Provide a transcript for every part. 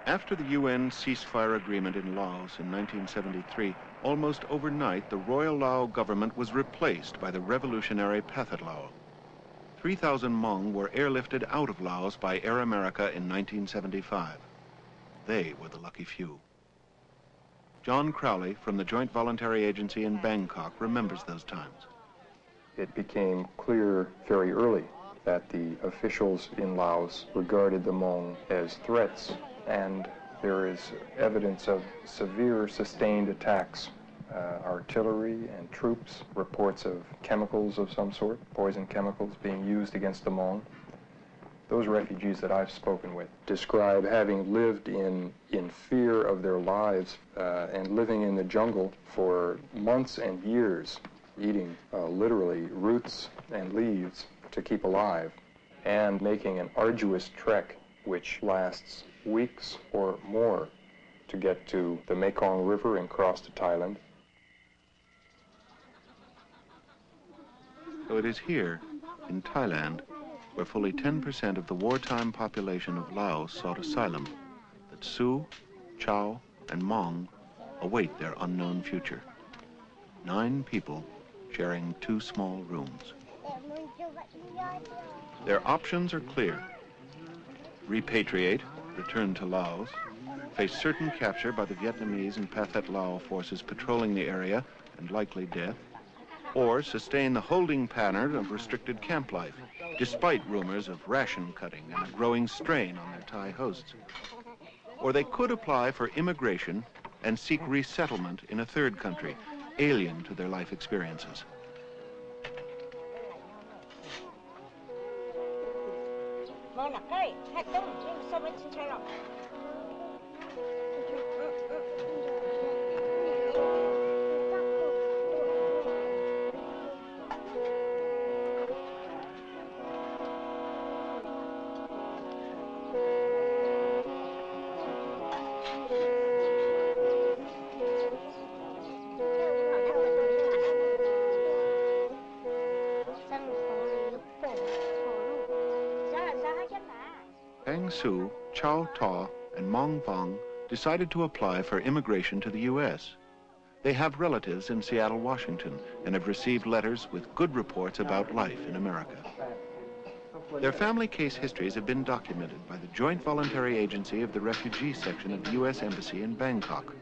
After the UN ceasefire agreement in Laos in 1973, almost overnight, the Royal Lao government was replaced by the revolutionary Pathet Lao. 3,000 Hmong were airlifted out of Laos by Air America in 1975. They were the lucky few. John Crowley from the Joint Voluntary Agency in Bangkok remembers those times. It became clear very early that the officials in Laos regarded the Hmong as threats, and there is evidence of severe sustained attacks, artillery and troops, reports of chemicals of some sort, poison chemicals being used against the Hmong. Those refugees that I've spoken with describe having lived in fear of their lives and living in the jungle for months and years, eating literally roots and leaves to keep alive, and making an arduous trek which lasts weeks or more to get to the Mekong River and cross to Thailand. So it is here, in Thailand, where fully 10% of the wartime population of Laos sought asylum, that Su, Chau, and Hmong await their unknown future. 9 people sharing 2 small rooms. Their options are clear. Repatriate, return to Laos, face certain capture by the Vietnamese and Pathet Lao forces patrolling the area and likely death, or sustain the holding pattern of restricted camp life, despite rumors of ration cutting and a growing strain on their Thai hosts. Or they could apply for immigration and seek resettlement in a third country, alien to their life experiences. Su, Chau Ta, and Mong Vong decided to apply for immigration to the U.S. They have relatives in Seattle, Washington, and have received letters with good reports about life in America. Their family case histories have been documented by the Joint Voluntary Agency of the Refugee Section of the U.S. Embassy in Bangkok.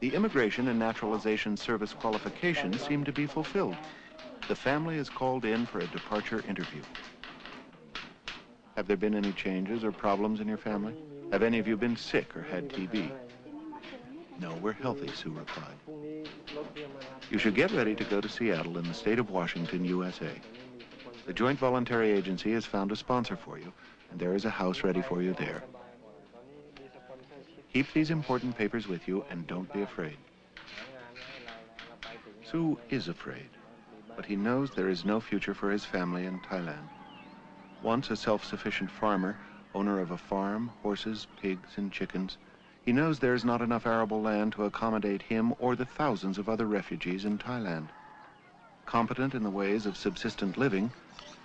The Immigration and Naturalization Service qualifications seem to be fulfilled. The family is called in for a departure interview. Have there been any changes or problems in your family? Have any of you been sick or had TB? No, we're healthy, Sue replied. You should get ready to go to Seattle in the state of Washington, USA. The Joint Voluntary Agency has found a sponsor for you, and there is a house ready for you there. Keep these important papers with you and don't be afraid. Sue is afraid, but he knows there is no future for his family in Thailand. Once a self-sufficient farmer, owner of a farm, horses, pigs, and chickens, he knows there is not enough arable land to accommodate him or the thousands of other refugees in Thailand. Competent in the ways of subsistent living,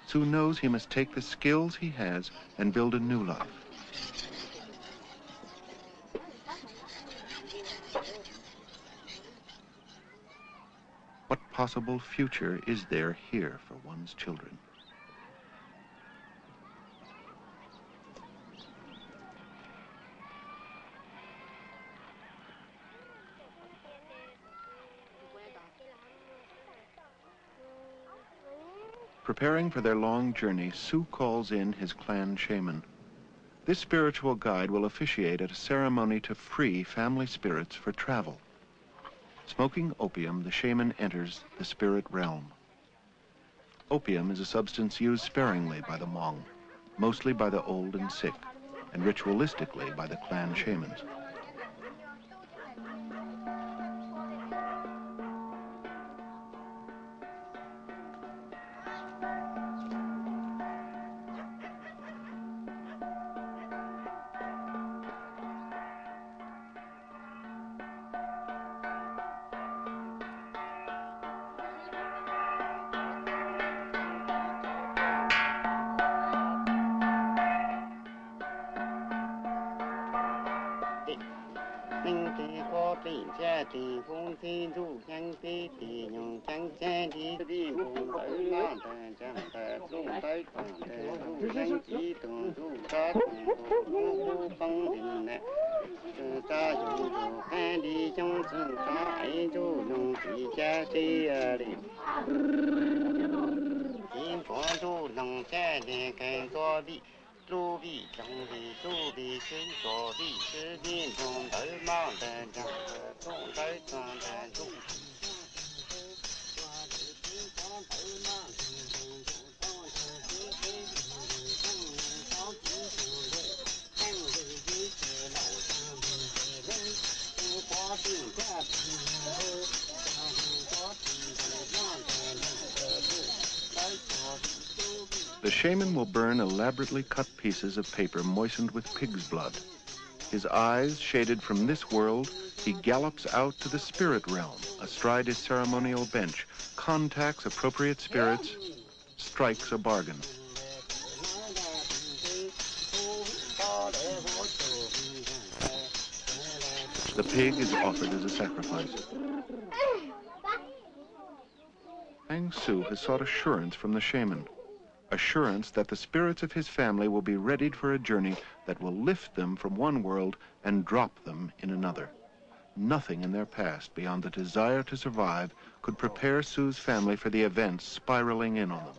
Sue knows he must take the skills he has and build a new life. What possible future is there here for one's children? Preparing for their long journey, Sue calls in his clan shaman. This spiritual guide will officiate at a ceremony to free family spirits for travel. Smoking opium, the shaman enters the spirit realm. Opium is a substance used sparingly by the Hmong, mostly by the old and sick, and ritualistically by the clan shamans. The shaman will burn elaborately cut pieces of paper moistened with pig's blood. His eyes shaded from this world, he gallops out to the spirit realm, astride his ceremonial bench, contacts appropriate spirits, strikes a bargain. The pig is offered as a sacrifice. Ang Su has sought assurance from the shaman. Assurance that the spirits of his family will be readied for a journey that will lift them from one world and drop them in another. Nothing in their past beyond the desire to survive could prepare Su's family for the events spiraling in on them.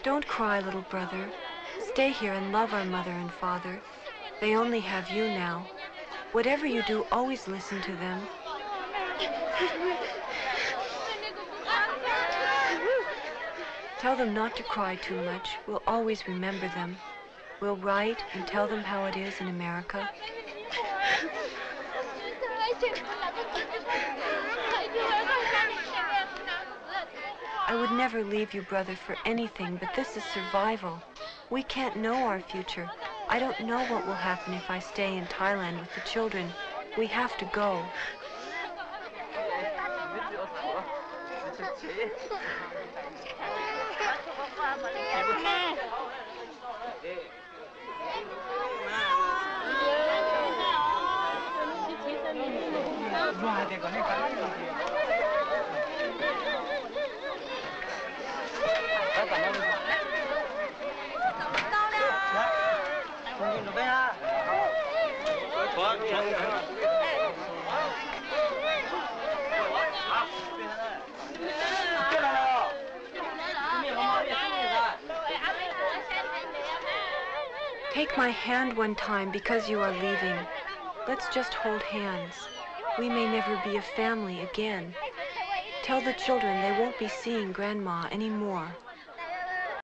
Don't cry, little brother. Stay here and love our mother and father. They only have you now. Whatever you do, always listen to them. Tell them not to cry too much. We'll always remember them. We'll write and tell them how it is in America. I would never leave you, brother, for anything, but this is survival. We can't know our future. I don't know what will happen if I stay in Thailand with the children. We have to go. Take my hand one time because you are leaving. Let's just hold hands. We may never be a family again. Tell the children they won't be seeing Grandma anymore.